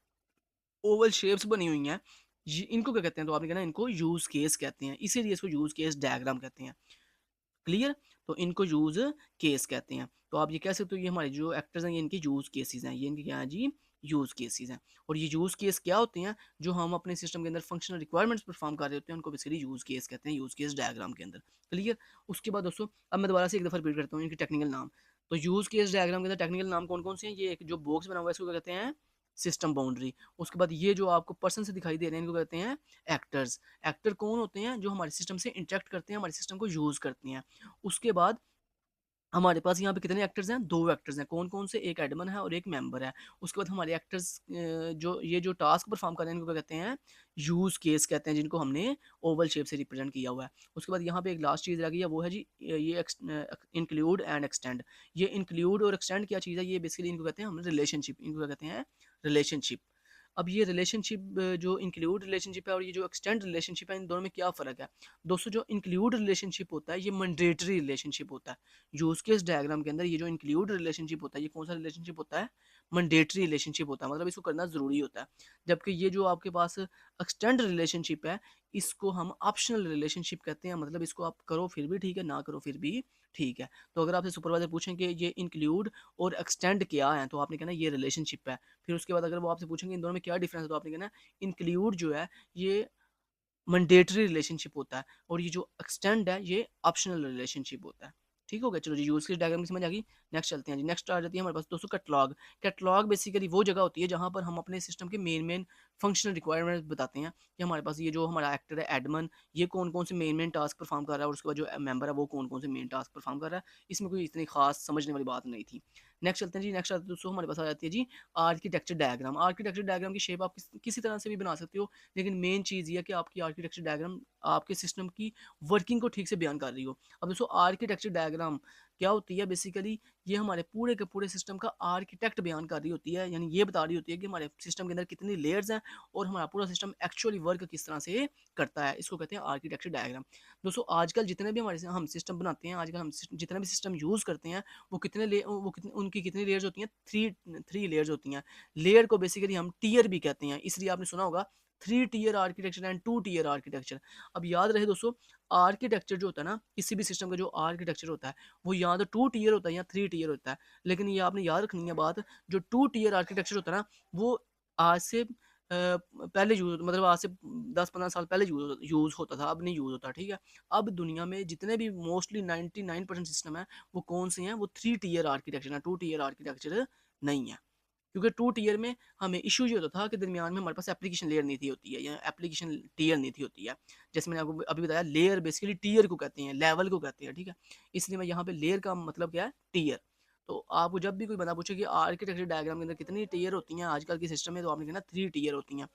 ओवल शेप्स बनी हुई हैं, ये इनको क्या कहते हैं, तो आपने कहना इनको यूज केस कहते हैं, इसीलिए इसको यूज केस डायग्राम कहते हैं। क्लियर। तो इनको यूज केस कहते हैं। तो आप ये कह सकते हो ये हमारे जो एक्टर्स हैं ये इनके यूज केसेस हैं, ये इनके क्या है जी, यूज केसेस हैं। और ये यूज केस क्या होते हैं, जो हम अपने सिस्टम के अंदर फंक्शनल रिक्वायरमेंट्स परफॉर्म कर रहे होते हैं, उनको बेसिकली यूज केस कहते हैं, यूज केस डायग्राम के अंदर। क्लियर। उसके बाद दोस्तों अब मैं दोबारा से एक दफा रिपीट करता हूँ इनके टेक्निकल नाम। तो यूज केस डायग्राम के अंदर टेक्निकल नाम कौन कौन से हैं, ये एक जो बॉक्स बना हुआ है इसको क्या कहते हैं, सिस्टम बाउंड्री। उसके बाद ये जो आपको पर्सन से दिखाई दे रहे हैं इनको कहते हैं एक्टर्स। एक्टर कौन होते हैं, जो हमारे सिस्टम से इंटरेक्ट करते हैं, हमारे सिस्टम को यूज करते हैं। उसके बाद हमारे पास यहाँ पे कितने एक्टर्स हैं, दो एक्टर्स हैं। कौन कौन से, एक एडमन है और एक मेंबर है। उसके बाद हमारे एक्टर्स जो ये जो टास्क परफॉर्म कर रहे हैं इनको क्या कहते हैं, यूज केस कहते हैं, जिनको हमने ओवल शेप से रिप्रेजेंट किया हुआ है। उसके बाद यहाँ पे एक लास्ट चीज़ रह गई है, वो है जी ये इंक्लूड एंड एक्सटेंड। ये इंक्लूड और एक्सटेंड क्या चीज़ है, ये बेसिकली इनको कहते हैं हम रिलेशनशिप, इनको क्या कहते हैं, रिलेशनशिप। अब ये रिलेशनशिप जो इंक्लूड रिलेशनशिप है और ये जो एक्सटेंड रिलेशनशिप है, इन दोनों में क्या फ़र्क है दोस्तों। जो इंक्लूड रिलेशनशिप होता है ये मैंडेटरी रिलेशनशिप होता है। यूज केस डायग्राम के अंदर ये जो इंक्लूड रिलेशनशिप होता है, ये कौन सा रिलेशनशिप होता है, मैंडेटरी रिलेशनशिप होता है, मतलब इसको करना ज़रूरी होता है। जबकि ये जो आपके पास एक्सटेंड रिलेशनशिप है, इसको हम ऑप्शनल रिलेशनशिप कहते हैं, मतलब इसको आप करो फिर भी ठीक है, ना करो फिर भी ठीक है। तो अगर आपसे सुपरवाइजर पूछें कि ये इंक्लूड और एक्सटेंड क्या है, तो आपने कहना ये रिलेशनशिप है। फिर उसके बाद अगर वो आपसे पूछेंगे इन दोनों में क्या डिफरेंस है, तो आपने कहना इंक्लूड जो है ये मैंडेटरी रिलेशनशिप होता है, और ये जो एक्सटेंड है ये ऑप्शनल रिलेशनशिप होता है। ठीक हो गया, चलो जी यूज केस डायग्राम की समझ आ गई। नेक्स्ट चलते हैं जी, नेक्स्ट आ जाती है हमारे पास दोस्तों कैटलॉग। कैटलॉग बेसिकली वो जगह होती है जहाँ पर हम अपने सिस्टम के मेन मेन फंक्शनल रिक्वायरमेंट बताते हैं कि हमारे पास ये जो हमारा एक्टर है एडमन, ये कौन कौन से मेन मेन टास्क परफॉर्म कर रहा है, और उसके बाद जो मेंबर है वो कौन कौन से मेन टास्क परफॉर्म कर रहा है। इसमें कोई इतनी खास समझने वाली बात नहीं थी। नेक्स्ट चलते हैं जी, नेक्स्ट आते दोस्तों हमारे पास आ जाती है जी आर्किटेक्चर डायग्राम। आर्किटेक्चर डायग्राम की शेप आप किसी तरह से भी बना सकते हो, लेकिन मेन चीज़ ये है कि आपकी आर्किटेक्चर डायग्राम आपके सिस्टम की वर्किंग को ठीक से बयान कर रही हो। अब दोस्तों आर्किटेक्चर डायग्राम क्या होती है बेसिकली, ये हमारे पूरे के पूरे सिस्टम का आर्किटेक्ट बयान कर रही होती है, यानी ये बता रही होती है कि हमारे सिस्टम के अंदर कितनी लेयर्स हैं और हमारा पूरा सिस्टम एक्चुअली वर्क किस तरह से करता है। इसको कहते हैं आर्किटेक्चर डायग्राम। दोस्तों आजकल जितने भी हम सिस्टम बनाते हैं, आजकल हम जितने भी सिस्टम यूज़ करते हैं, उनकी कितनी लेयर्स होती हैं, थ्री थ्री लेयर्स होती हैं। लेयर को बेसिकली हम टीयर भी कहते हैं, इसलिए आपने सुना होगा 3 tier architecture and 2 tier architecture. अब याद रहे दोस्तों, आर्किटेक्चर जो होता है ना, किसी भी सिस्टम का जो आर्किटेक्चर होता है, वो या तो 2 टीयर होता है या 3 टीयर होता है। लेकिन ये आपने याद रखनी है बात, जो 2 टीयर आर्किटेक्चर होता है ना, वो आज से पहले यूज, मतलब आज से 10-15 साल पहले यूज होता था, अब नहीं यूज होता, ठीक है। अब दुनिया में जितने भी मोस्टली 99% सिस्टम है, वो कौन से हैं, वो 3 टीयर आर्किटेक्चर है, 2 टीयर आर्किटेक्चर नहीं है। क्योंकि 2 टीयर में हमें इशू ये होता था कि दरमियान में हमारे पास एप्लीकेशन लेयर नहीं थी होती है, या एप्लीकेशन टीयर नहीं थी होती है। जैसे मैंने आपको अभी बताया, लेयर बेसिकली टीयर को कहते हैं, लेवल को कहते हैं, ठीक है। इसलिए मैं यहाँ पे लेयर का मतलब क्या है, टीयर। तो आपको जब भी कोई बंदा पूछे कि आर्किटेक्चर डायग्राम के अंदर कितनी टीयर होती हैं आजकल के सिस्टम में, तो आपने कहना 3 टीयर होती हैं।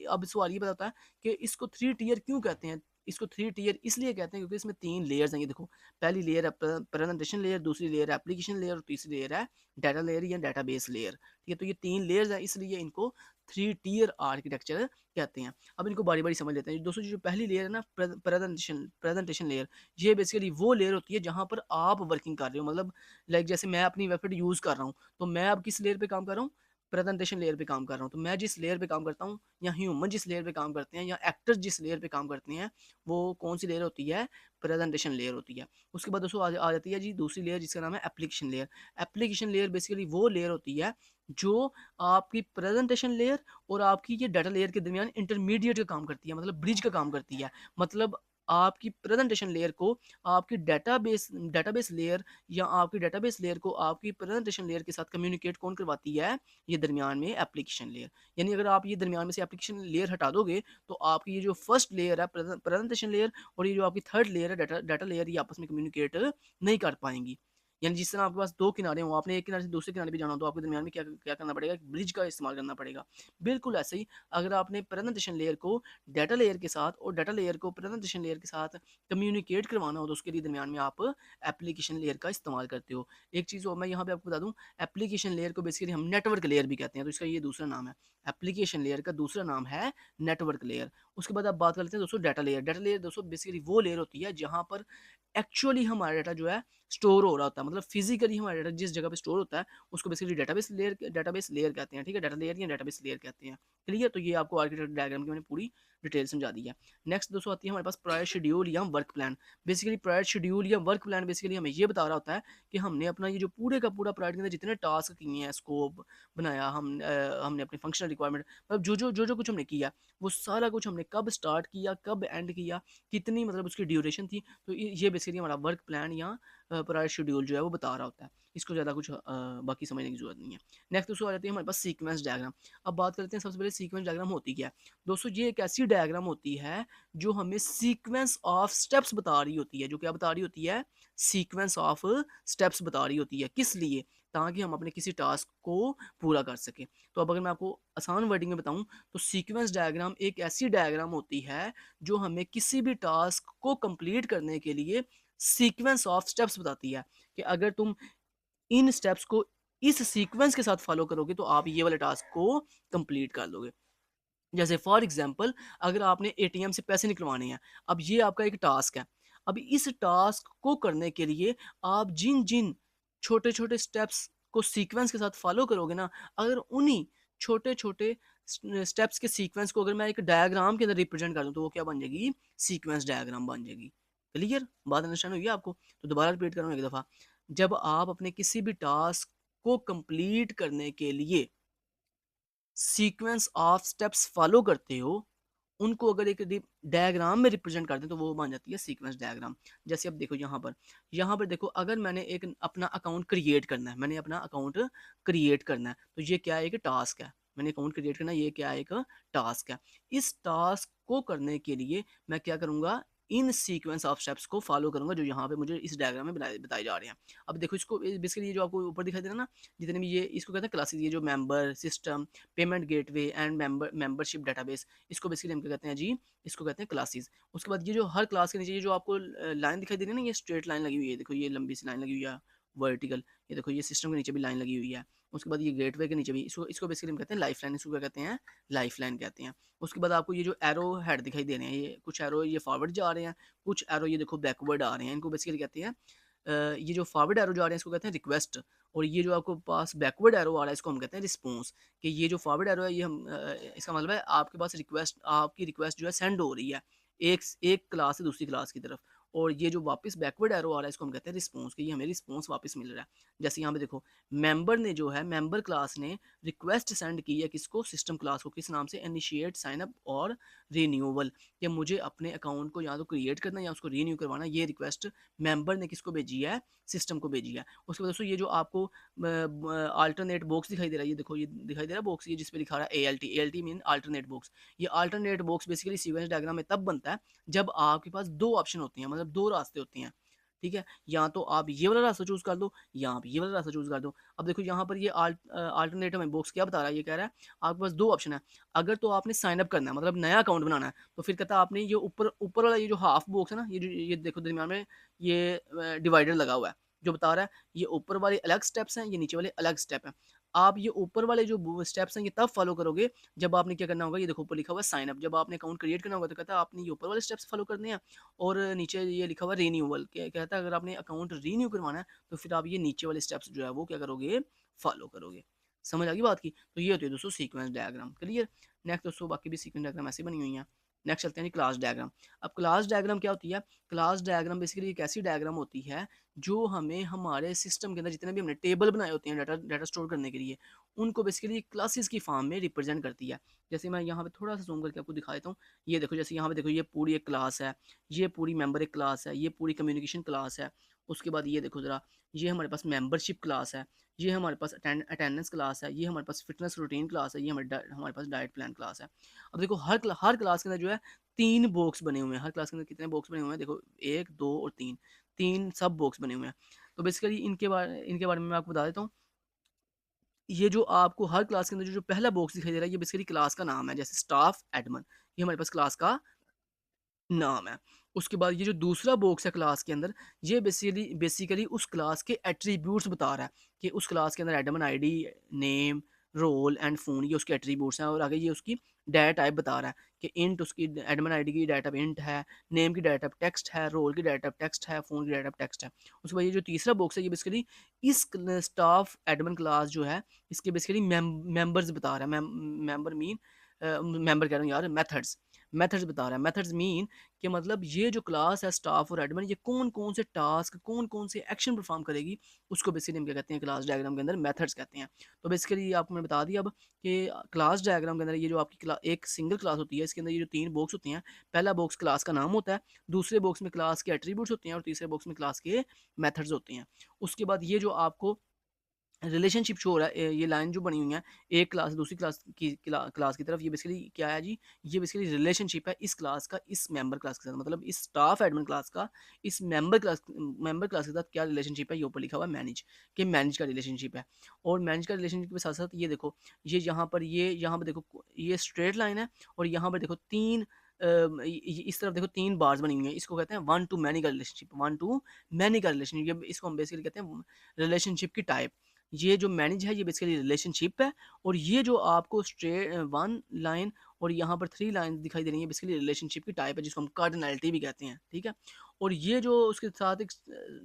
अब सवाल ये बताता है कि इसको 3 टीयर क्यों कहते हैं। इसको 3 टीयर इसलिए कहते हैं क्योंकि इसमें 3 लेयर्स हैं, ये देखो। पहली लेयर है प्रेजेंटेशन लेयर, दूसरी लेयर है एप्लीकेशन लेयर, और तीसरी लेयर है डाटा लेयर या डाटाबेस लेयर, ठीक है। तो ये 3 लेयर्स हैं, इसलिए इनको 3 टीयर आर्किटेक्चर कहते हैं। अब इनको बारी बारी समझ लेते हैं दोस्तों। जो पहली लेयर है ना, प्रेजेंटेशन लेयर, ये बेसिकली वो लेयर होती है जहाँ पर आप वर्किंग कर रहे हो। मतलब लाइक जैसे मैं अपनी वेबसाइट यूज़ कर रहा हूँ, तो मैं अब किस लेयर पे काम कर रहा हूँ, प्रेजेंटेशन लेयर पे काम कर रहा हूँ। तो मैं जिस लेयर पे काम करता हूँ, या ह्यूमन जिस लेयर पे काम करते हैं, या एक्टर्स जिस लेयर पे काम करते हैं, वो कौन सी लेयर होती है, प्रेजेंटेशन लेयर होती है। उसके बाद दोस्तों आ जाती है जी दूसरी लेयर, जिसका नाम है application layer. Application layer basically वो लेयर होती है जो आपकी प्रेजेंटेशन लेयर और आपकी ये डाटा लेयर के दरमियान इंटरमीडिएट का काम करती है, मतलब ब्रिज का काम करती है। मतलब आपकी प्रेजेंटेशन लेयर को आपकी डेटाबेस लेयर, या आपकी डेटाबेस लेयर को आपकी प्रेजेंटेशन लेयर के साथ कम्युनिकेट कौन करवाती है, ये दरमियान में एप्लीकेशन लेयर। यानी अगर आप ये दरमियान में से एप्लीकेशन लेयर हटा दोगे, तो आपकी ये जो फर्स्ट लेयर है प्रेजेंटेशन लेयर, और ये जो आपकी थर्ड लेयर है डाटा लेयर, ये आपस में कम्युनिकेट नहीं कर पाएंगी। यानी जिस तरह आपके पास 2 किनारे हों, आपने एक किनारे से दूसरे किनारे भी जाना हो, तो आपके दरमियान में क्या क्या करना पड़ेगा, ब्रिज का इस्तेमाल करना पड़ेगा। बिल्कुल ऐसे ही अगर आपने प्रेजेंटेशन लेयर को डाटा लेयर के साथ और डाटा लेयर को प्रेजेंटेशन लेयर के साथ कम्युनिकेट करवाना हो, तो उसके लिए दरमियान में आप एप्लीकेशन लेयर का इस्तेमाल करते हो। एक चीज़ और मैं यहाँ पे आपको बता दूँ, एप्लीकेशन लेयर को बेसिकली हम नेटवर्क लेयर भी कहते हैं, तो इसका ये दूसरा नाम है। एप्लीकेशन लेयर का दूसरा नाम है नेटवर्क लेयर। उसके बाद आप बात कर लेते हैं दोस्तों डाटा लेयर। डाटा लेयर दोस्तों बेसिकली वो लेयर होती है जहाँ पर एक्चुअली हमारा डाटा जो है स्टोर हो रहा होता है, मतलब फिजिकली हमारा डाटा जिस जगह पे स्टोर होता है, उसको बेसिकली डेटाबेस लेयर कहते हैं, ठीक है। डाटा लेयर या डेटाबेस लेयर कहते हैं। क्लियर? तो ये आपको आर्किटेक्चर डायग्राम की मैंने पूरी डिटेल समझा दी है। नेक्स्ट दोस्तों आती है हमारे पास प्रायर शेड्यूल या work plan. Basically prior schedule या वर्क प्लान बेसिकली हमें ये बता रहा होता है कि हमने अपना ये जो पूरे का पूरा प्रायर के अंदर जितने टास्क किए हैं, स्कोप बनाया, हमने अपनी फंक्शनल रिक्वायरमेंट, मतलब जो कुछ हमने किया, वो सारा कुछ हमने कब स्टार्ट किया, कब एंड किया, कितनी मतलब उसकी ड्यूरेशन थी। तो ये बेसिकली हमारा वर्क प्लान या प्रायर शेड्यूल जो है वो बता रहा होता है। इसको ज़्यादा कुछ बाकी समझने की जरूरत नहीं है। नेक्स्ट दोस्तों आ जाती है हमारे पास सीक्वेंस डायग्राम। अब बात करते हैं सबसे पहले सीक्वेंस डायग्राम होती क्या है। दोस्तों ये एक ऐसी डायग्राम होती है जो हमें सीक्वेंस ऑफ स्टेप्स बता रही होती है। जो क्या बता रही होती है, सीक्वेंस ऑफ स्टेप्स बता रही होती है। किस लिए? ताकि हम अपने किसी टास्क को पूरा कर सकें। तो अब अगर मैं आपको आसान वर्डिंग में बताऊं, तो सीक्वेंस डायग्राम एक ऐसी डायग्राम होती है जो हमें किसी भी टास्क को कंप्लीट करने के लिए सीक्वेंस ऑफ स्टेप्स बताती है, कि अगर तुम इन स्टेप्स को इस सीक्वेंस के साथ फॉलो करोगे, तो आप ये वाले टास्क को कंप्लीट कर लोगे। जैसे फॉर एग्जांपल, अगर आपने एटीएम से पैसे निकलवाने हैं, अब ये आपका एक टास्क है। अब इस टास्क को करने के लिए आप जिन जिन छोटे छोटे स्टेप्स को सीक्वेंस के साथ फॉलो करोगे ना, अगर उन्हीं छोटे छोटे स्टेप्स के सीक्वेंस को अगर मैं एक डायग्राम के अंदर रिप्रेजेंट कर दूं, तो वो क्या बन जाएगी, सीक्वेंस डायग्राम बन जाएगी। क्लियर? बात अंडरस्टैंड हुई आपको? तो दोबारा रिपीट करूँ एक दफ़ा। जब आप अपने किसी भी टास्क को कंप्लीट करने के लिए सीक्वेंस ऑफ स्टेप्स फॉलो करते हो, उनको अगर एक डायग्राम में रिप्रेजेंट करते हैं, तो वो बन जाती है सीक्वेंस डायग्राम। जैसे अब देखो यहाँ पर देखो, अगर मैंने एक अपना अकाउंट क्रिएट करना है, तो ये क्या है, एक टास्क है। मैंने अकाउंट क्रिएट करना है, ये क्या है, एक टास्क है। इस टास्क को करने के लिए मैं क्या करूँगा, इन सीक्वेंस ऑफ स्टेप्स को फॉलो करूँगा जो यहाँ पे मुझे इस डायग्राम में बताए जा रहे हैं। अब देखो इसको बेसिकली ये जो आपको ऊपर दिखाई दे रहा है ना, जितने भी ये इसको कहते हैं क्लासेस, ये जो member system, payment gateway and membership database, इसको बेसिकली हम क्या कहते हैं जी, इसको कहते हैं क्लासेस। उसके बाद ये जो हर क्लास के नीचे ये जो आपको लाइन दिखाई दे रही है ना, ये स्ट्रेट लाइन लगी हुई है, देखो ये लंबी सी लाइन लगी हुई है वर्टिकल, ये देखो ये सिस्टम के नीचे भी लाइन लगी हुई है। उसके बाद ये गेटवे के नीचे भी, इसको इसको बेसिकली हम कहते हैं लाइफ लाइन, इसको क्या कहते हैं, लाइफ लाइन कहते हैं। उसके बाद आपको ये जो एरो हेड दिखाई दे रहे हैं, ये कुछ एरो ये फॉरवर्ड जा रहे हैं, कुछ एरो ये देखो बैकवर्ड आ रहे हैं, इनको बेसिकली कहते हैं ये जो फॉरवर्ड एरो जा रहे हैं इसको कहते हैं रिक्वेस्ट, और ये जो आपको पास बैकवर्ड एरो आ रहा है इसको हम कहते हैं रिस्पॉन्स। कि ये जो फॉरवर्ड एरो है ये हम इसका मतलब है आपके पास रिक्वेस्ट, आपकी रिक्वेस्ट जो है सेंड हो रही है एक एक क्लास से दूसरी क्लास की तरफ, और ये जो वापस बैकवर्ड एरो आ रहा है इसको हम कहते हैं रिस्पॉन्स, कि ये हमें रिस्पॉन्स वापस मिल रहा है। जैसे यहाँ पे देखो, मेंबर ने जो है, मेंबर क्लास ने रिक्वेस्ट सेंड की है किसको, सिस्टम क्लास को, किस नाम से, इनिशिएट साइन अप और रिन्यूअल, कि मुझे अपने अकाउंट को या तो क्रिएट करना है या उसको रीन्यू करवाना, ये रिक्वेस्ट मेंबर ने किसको भेजी है, सिस्टम को भेजी है। उसके बाद दोस्तों ये जो आपको अल्टरनेट बॉक्स दिखाई दे रहा है, ये देखो ये दिखाई दे रहा है बॉक्स, ये जिस पे लिखा रहा है ALT मीन अल्टरनेट बॉक्स। ये alternate box basically sequence diagram में तब बनता है जब आपके पास दो ऑप्शन होते हैं, मतलब दो रास्ते होते हैं, ठीक है, या तो आप ये वाला रास्ता चूज कर दो या आप ये वाला रास्ता चूज कर दो। अब देखो यहाँ पर ये अल्टरनेटिव में बॉक्स क्या बता रहा है, ये कह रहा है आपके पास दो ऑप्शन है। अगर तो आपने साइन अप करना है, मतलब नया अकाउंट बनाना है, तो फिर कहता है आपने ये ऊपर ऊपर वाला ये जो हाफ बॉक्स है ना, ये देखो दरमियान में ये डिवाइडर लगा हुआ है जो बता रहा है ये ऊपर वाले अलग स्टेप्स हैं, ये नीचे वाले अलग स्टेप हैं। आप ये ऊपर वाले जो स्टेप्स हैं ये तब फॉलो करोगे जब आपने क्या करना होगा, ये देखो ऊपर लिखा हुआ है साइन अप, जब आपने अकाउंट क्रिएट करना होगा तो कहता है आपने ये ऊपर वाले स्टेप्स फॉलो करने हैं, और नीचे ये लिखा हुआ है रीन्यूअल, कहता है अगर आपने अकाउंट रीन्यू करवाना है तो फिर आप ये नीचे वाले स्टेप्स जो है वो क्या करोगे, फॉलो करोगे। समझ आ गई बात की? तो ये होती है दोस्तों सीक्वेंस डायग्राम, क्लियर। नेक्स्ट दोस्तों बाकी भी सीक्वेंस डायग्राम ऐसी बनी हुई हैं। नेक्स्ट चलते हैं जी क्लास डायग्राम। अब क्लास डायग्राम क्या होती है, क्लास डायग्राम बेसिकली एक ऐसी डायग्राम होती है जो हमें हमारे सिस्टम के अंदर जितने भी हमने टेबल बनाए होते हैं डाटा डाटा स्टोर करने के लिए, उनको बेसिकली क्लासेस की फॉर्म में रिप्रेजेंट करती है। जैसे मैं यहाँ पे थोड़ा सा जूम करके आपको दिखा देता हूँ। ये देखो जैसे यहाँ पे देखो ये पूरी एक क्लास है, ये पूरी मेंबर एक क्लास है, ये पूरी कम्युनिकेशन क्लास है। उसके बाद ये देखो ज़रा, ये हमारे पास मेंबरशिप क्लास है, ये हमारे पास अटेंडेंस क्लास है, ये हमारे पास फिटनेस रूटीन क्लास है, ये हमारे पास डाइट प्लान क्लास है। अब देखो हर क्लास के अंदर जो है 3 बॉक्स बने हुए हैं। हर क्लास के अंदर कितने बॉक्स बने हुए हैं, देखो 1, 2 और 3, 3 सब बॉक्स बने हुए हैं। तो बेसिकली इनके बारे में मैं आपको बता देता हूँ। ये जो आपको हर क्लास के अंदर जो पहला बॉक्स दिखाई दे रहा है, ये बेसिकली क्लास का नाम है, जैसे स्टाफ एडमिन, ये हमारे पास क्लास का नाम है। उसके बाद ये जो दूसरा बॉक्स है क्लास के अंदर, ये बेसिकली उस क्लास के एट्रीब्यूट्स बता रहा है कि उस क्लास के अंदर admin ID, name, role and phone, ये उसके एट्रीब्यूट्स हैं, और आगे ये उसकी डाटा टाइप बता रहा है कि इंट उसकी एडमिन आईडी की डाटा टाइप इंट है, नेम की डाटा टाइप टेक्स्ट है, रोल की डाटा टाइप टेक्स्ट है, फ़ोन की डाटा टाइप टेक्स्ट है। उसके बाद ये जो तीसरा बॉक्स है, ये बेसिकली इस स्टाफ एडमिन क्लास जो है, इसके बेसिकली मेंबर्स बता रहा है। मेंबर मीन मेंबर कह रहा हूँ यार, मेथड्स मेथड्स बता रहा है। मेथड्स मीन कि मतलब ये जो क्लास है स्टाफ और एडमिन, ये कौन कौन से टास्क, कौन कौन से एक्शन परफॉर्म करेगी, उसको बेसिकली हम क्या कहते हैं, क्लास डायग्राम के अंदर मेथड्स कहते हैं। तो बेसिकली आपको मैंने बता दिया अब कि क्लास डायग्राम के अंदर ये जो आपकी एक सिंगल क्लास होती है, इसके अंदर ये जो 3 बॉक्स होते हैं, पहला बॉक्स क्लास का नाम होता है, दूसरे बॉक्स में क्लास के एट्रीब्यूट्स होते हैं, और तीसरे बॉक्स में क्लास के मेथड्स होते हैं। उसके बाद ये जो आपको रिलेशनशिप शो हो रहा है, ये लाइन जो बनी हुई है एक क्लास से दूसरी क्लास की तरफ, ये बेसिकली क्या है जी, ये बेसिकली रिलेशनशिप है इस क्लास का इस मेंबर क्लास के साथ, मतलब इस स्टाफ एडमिन क्लास का इस मेंबर क्लास के साथ क्या रिलेशनशिप है, ये ऊपर लिखा हुआ है मैनेज, कि मैनेज का रिलेशनशिप है। और मैनेज का रिलेशनशिप के साथ साथ ये देखो, ये यहाँ पर देखो ये स्ट्रेट लाइन है, और यहाँ पर देखो इस तरफ देखो 3 बार्स बनी हुई हैं, इसको कहते हैं वन टू मैनी का रिलेशनशिप, वन टू मैनी का रिलेशनशिप, इसको हम बेसिकली कहते हैं रिलेशनशिप की टाइप। ये जो मैनेज है ये बेसिकली रिलेशनशिप है, और ये जो आपको स्ट्रेट 1 लाइन और यहाँ पर 3 लाइन दिखाई दे रही है, बेसिकली रिलेशनशिप की टाइप है, जिसको हम कार्डिनैलिटी भी कहते हैं, ठीक है। और ये जो उसके साथ एक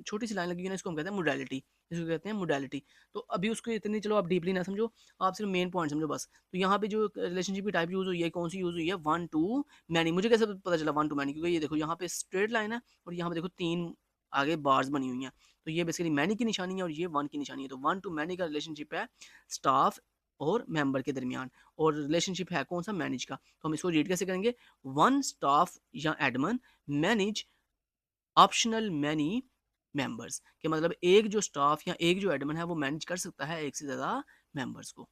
छोटी सी लाइन लगी है ना, इसको हम कहते हैं मोडालिटी, इसको कहते हैं मोडालिटी। तो अभी उसको इतनी चलो आप डीपली ना समझो, आप सिर्फ मेन पॉइंट समझो बस। तो यहाँ पे जो रिलेशनशिप की टाइप यूज़ हुई है, कौन सी यूज़ हुई है, वन टू मैनी। मुझे कैसे पता चला वन टू मैनी, क्योंकि ये देखो यहाँ पे स्ट्रेट लाइन है, और यहाँ पे देखो 3 आगे बार्स बनी हुई हैं। तो ये बेसिकली मैनी की निशानी है, और ये वन की निशानी है। तो वन टू मैनी का रिलेशनशिप है स्टाफ और मेंबर के दरमियान, और रिलेशनशिप है कौन सा, मैनेज का। तो हम इसको रीड कैसे करेंगे, वन स्टाफ या Edmund manage optional many members, के मतलब एक जो स्टाफ या एक जो एडमन है वो मैनेज कर सकता है एक से ज़्यादा मेंबर्स को।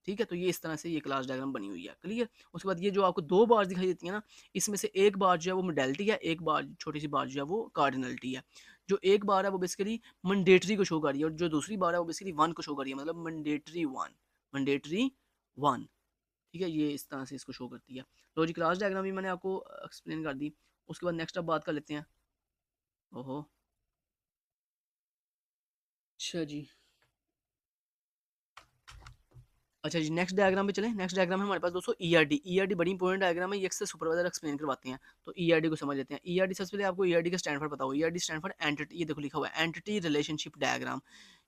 ठीक है, तो ये इस तरह से ये क्लास डायग्राम बनी हुई है, क्लियर। उसके बाद ये जो आपको 2 बार्स दिखाई देती है ना, इसमें से एक बार जो है वो मोडालिटी है, एक बार छोटी-सी बार जो है वो कार्डिनलिटी है। जो एक बार है वो बेसिकली मैंडेटरी को शो कर रही है और जो दूसरी बार है वो बेसिकली 1 को शो कर रही है, मतलब मैंडेटरी 1, ठीक है, ये इस तरह से इसको शो करती है। तो जी क्लास डायग्राम भी मैंने आपको एक्सप्लेन कर दी। उसके बाद नेक्स्ट अब बात कर लेते हैं। ओहो! अच्छा जी। अच्छा जी, नेक्स्ट डायग्राम पे चलें। नेक्स्ट डायग्राम है हमारे पास दोस्तों ईआरडी। ईआरडी बड़ी इंपॉर्टेंट डायग्राम है, ये अक्सर सुपरवाइजर एक्सप्लेन करवाते हैं। तो ईआरडी को समझ लेते हैं। ईआरडी सबसे पहले आपको ईआरडी का स्टैंड फॉर पता हो। ईआरडी स्टैंड फॉर एंटिटी, ये देखो लिखा हुआ है एंटिटी रिलेशनशिप डायग्राम।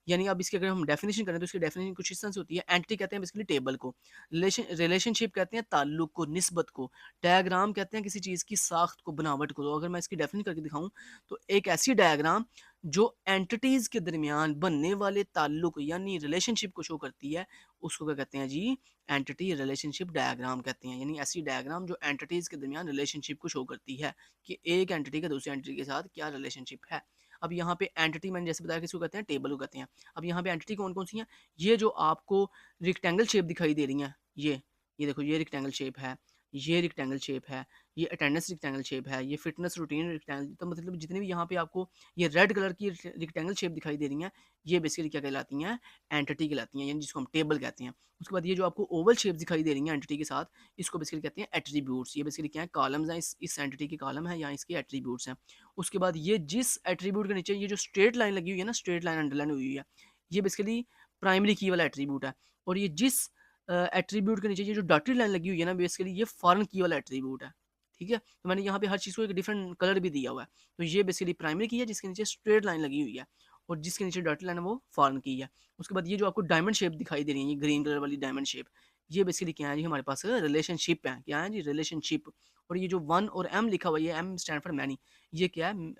यानी अब इसकी अगर हम डेफिनेशन करें तो इसकी डेफिनेशन कुछ इस तरह से होती है। एंटिटी कहते हैं बेसिकली टेबल को, रिलेशनशिप कहते हैं ताल्लुक को, निस्बत को, डायग्राम कहते हैं किसी चीज़ की साख्त को, बनावट को। तो अगर मैं इसकी डेफिनेशन करके दिखाऊं तो एक ऐसी डायग्राम जो एंटिटीज़ के दरमियान बनने वाले ताल्लुक यानी रिलेशनशिप को शो करती है, उसको क्या कहते हैं जी? एंटिटी रिलेशनशिप डायग्राम कहते हैं। यानी ऐसी डायग्राम जो एंटिटीज़ के दरमियान रिलेशनशिप को शो करती है कि एक एंटिटी का दूसरी एंटिटी के साथ क्या रिलेशनशिप है। अब यहाँ पे एंटिटी मैंने जैसे बताया किसको कहते हैं, टेबल को कहते हैं। अब यहाँ पे एंटिटी कौन कौन सी हैं, ये जो आपको रिक्टेंगल शेप दिखाई दे रही हैं, ये देखो ये रिक्टेंगल शेप है, ये रिक्टेंगल शेप है, ये अटेंडेंस रिक्टेंगल शेप है, ये फिटनेस रूटीन रिक्टेंगल, तो मतलब जितने भी यहाँ पे आपको ये रेड कलर की रिक्टेंगल शेप दिखाई दे रही हैं, ये बेसिकली क्या कहलाती हैं, एंटिटी कहलाती हैं, यानी जिसको हम टेबल कहते हैं। उसके बाद ये जो आपको ओवल शेप दिखाई दे रही हैं एंटिटी के साथ, इसको बेसिकली कहते हैं एट्रीब्यूट्स। ये बेसिकली क्या है, कॉलम्स हैं, इस एंटिटी के कॉलम है या इसके एट्रीब्यूट्स हैं। उसके बाद ये जिस एट्रीब्यूट के नीचे ये जो स्ट्रेट लाइन लगी हुई है ना, स्ट्रेट लाइन अंडरलाइन हुई है, ये बेसिकली प्राइमरी की वाला एट्रीब्यूट है। और ये जिस एट्रीब्यूट के नीचे ये जो डॉटेड लाइन लगी हुई है ना, बेसिकली ये फॉरेन की वाला एट्रीब्यूट है। ठीक है, तो मैंने यहाँ पे हर चीज़ को एक डिफरेंट कलर भी दिया हुआ है। तो ये बेसिकली प्राइमरी की है जिसके नीचे स्ट्रेट लाइन लगी हुई है, और जिसके नीचे डॉटेड लाइन है वो फॉरेन की है। उसके बाद ये जो आपको डायमंड शेप दिखाई दे रही है, ये ग्रीन कलर वाली डायमंड शेप, ये बेसिकली क्या है जी, हमारे पास रिलेशनशिप है। क्या है जी, रिलेशनशिप। और ये जो 1 और M लिखा हुआ है, ये M स्टैंड फॉर मैनी, ये क्या है,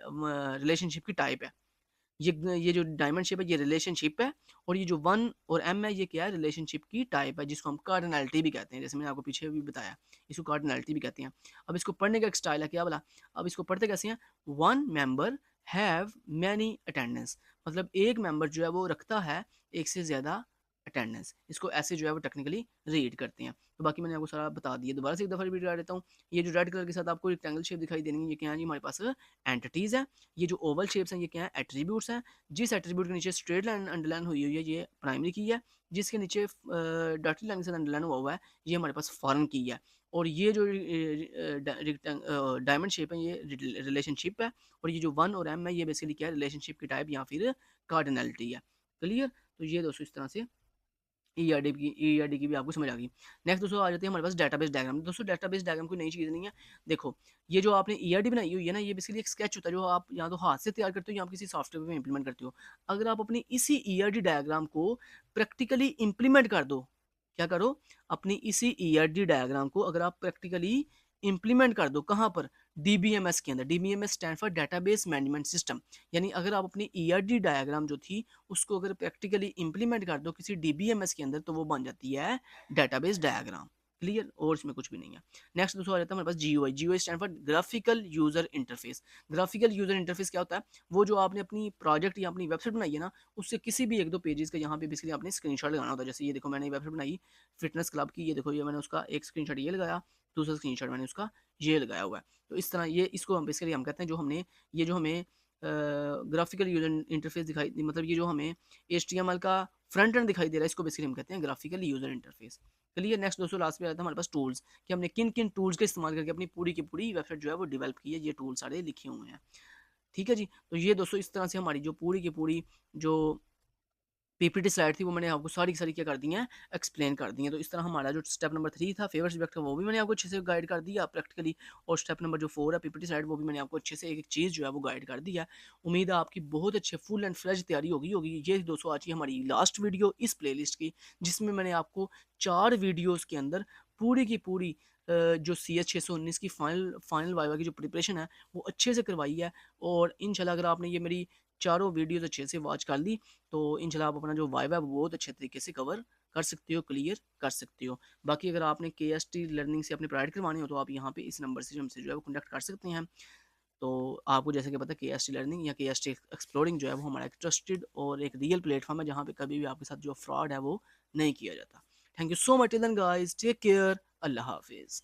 रिलेशनशिप की टाइप है। ये जो डायमंड शेप है ये रिलेशनशिप है, और ये जो 1 और M है ये क्या है, रिलेशनशिप की टाइप है, जिसको हम कार्डिनैलिटी भी कहते हैं, जैसे मैंने आपको पीछे भी बताया, इसको कार्डिनैलिटी भी कहते हैं। अब इसको पढ़ने का एक स्टाइल है, क्या बोला, अब इसको पढ़ते कैसे हैं, 1 मेंबर हैव मैनी अटेंडेंस, मतलब एक मेंबर जो है वो रखता है एक से ज़्यादा अटेंडेंस, इसको ऐसे जो है वो टेक्निकली रीड करते हैं। तो बाकी मैंने आपको सारा बता दिया, दोबारा से एक दफ़ा रिपीट कर देता हूँ। ये जो रेड कलर के साथ आपको रेक्टेंगल शेप दिखाई दे रही है, ये क्या है जी, हमारे पास एंटिटीज़ है। ये जो ओवल शेप्स हैं ये क्या है, एट्रीब्यूट्स हैं। जिस एट्रीब्यूट के नीचे स्ट्रेट लाइन अंडरलाइन हुई हुई है ये प्राइमरी की है, जिसके नीचे डॉटेड लाइन से अंडरलाइन हुआ हुआ है ये हमारे पास फॉरेन की है। और ये जो डायमंड शेप है ये रिलेशनशिप है, और ये जो 1 और M है ये बेसिकली क्या है, रिलेशनशिप की टाइप या फिर कार्डिनैलिटी है। क्लियर, तो ये दोस्तों इस तरह से ईआरडी की भी आपको समझ आ गई। नेक्स्ट दोस्तों आ जाते हैं हमारे पास डेटाबेस डायग्राम। दोस्तों डेटाबेस डायग्राम कोई नई चीज़ नहीं है। देखो, ये जो आपने ईआरडी बनाई हुई है ना, ये बेसिकली एक स्केच होता है जो आप या तो हाथ से तैयार करते हो या आप किसी सॉफ्टवेयर में इंप्लीमेंट करते हो। अगर आप अपनी इसी ईआरडी डायग्राम को प्रैक्टिकली इंप्लीमेंट कर दो, क्या करो, अपनी इसी ईआरडी डायग्राम को अगर आप प्रैक्टिकली इंप्लीमेंट कर दो, कहाँ पर, डीबीएमएस के अंदर। DBMS stand for database management system. यानी अगर आप अपनी ईआरडी डायग्राम जो थी उसको अगर प्रैक्टिकली इंप्लीमेंट कर दो किसी डीबीएमएस के अंदर, तो वो बन जाती है डेटाबेस डायग्राम। क्लियर, और इसमें कुछ भी नहीं है। नेक्स्ट दोस्तों आ जाता है हमारे पास GUI. GUI stand for graphical user interface. Graphical user interface क्या होता है, वो जो आपने अपनी प्रोजेक्ट या अपनी वेबसाइट बनाई है ना, उससे किसी भी एक दो पेजेस का यहाँ पे बेसिकली आपने स्क्रीनशॉट लगाना होता है। जैसे ये देखो मैंने वेबसाइट बनाई फिटनेस क्लब की, ये देखो ये मैंने उसका एक स्क्रीनशॉट ये लगाया, दूसरा स्क्रीनशॉट मैंने उसका ये लगाया हुआ है। तो इस तरह ये इसको हम बेसिकली हम कहते हैं जो हमने ये जो हमें ग्राफिकल यूजर इंटरफेस दिखाई, मतलब ये जो हमें HTML का फ्रंट एंड दिखाई दे रहा है, इसको बेसिकली हम कहते हैं ग्राफिकल यूजर इंटरफेस। चलिए नेक्स्ट दोस्तों लास्ट पे आता है हमारे पास टूल्स, कि हमने किन किन टूल्स का इस्तेमाल करके अपनी पूरी की पूरी वेबसाइट जो है वो डेवलप की है, ये टूल सारे लिखे हुए हैं। ठीक है जी, तो ये दोस्तों इस तरह से हमारी जो पूरी की पूरी जो पीपीटी स्लाइड थी वो मैंने आपको सारी की सारी क्या कर दी हैं, एक्सप्लेन कर दी हैं। तो इस तरह हमारा जो स्टेप नंबर 3 था फेवरेट सब्जेक्ट का, वो भी मैंने आपको अच्छे से गाइड कर दिया प्रैक्टिकली। और स्टेप नंबर जो 4 है पीपीटी स्लाइड, वो भी मैंने आपको अच्छे से एक एक चीज़ जो है वो गाइड कर दिया। उम्मीद है आपकी बहुत अच्छे फुल एंड फ्लेज तैयारी होगी। ये दोस्तों आज की हमारी लास्ट वीडियो इस प्लेलिस्ट की, जिसमें मैंने आपको 4 वीडियोज़ के अंदर पूरी की पूरी जो CS 619 की फाइनल वाइवा की जो प्रिपरेशन है वो अच्छे से करवाई है। और इंशाल्लाह अगर आपने ये मेरी चारों वीडियोज़ अच्छे से वॉच कर ली, तो इंशाल्लाह आप अपना जो वाइवा है वो बहुत अच्छे तरीके से कवर कर सकते हो, क्लियर कर सकते हो। बाकी अगर आपने KST लर्निंग से अपने प्रोवाइड करवानी हो तो आप यहाँ पे इस नंबर से हमसे जो है वो कॉन्टैक्ट कर सकते हैं। तो आपको जैसे कि पता है KST लर्निंग या KST एक्सप्लोरिंग जो है वो हमारा एक ट्रस्टेड और एक रियल प्लेटफॉर्म है, जहाँ पे कभी भी आपके साथ जो फ्रॉड है वो नहीं किया जाता। Thank you so much, till then guys, take care, अल्लाह हाफिज़।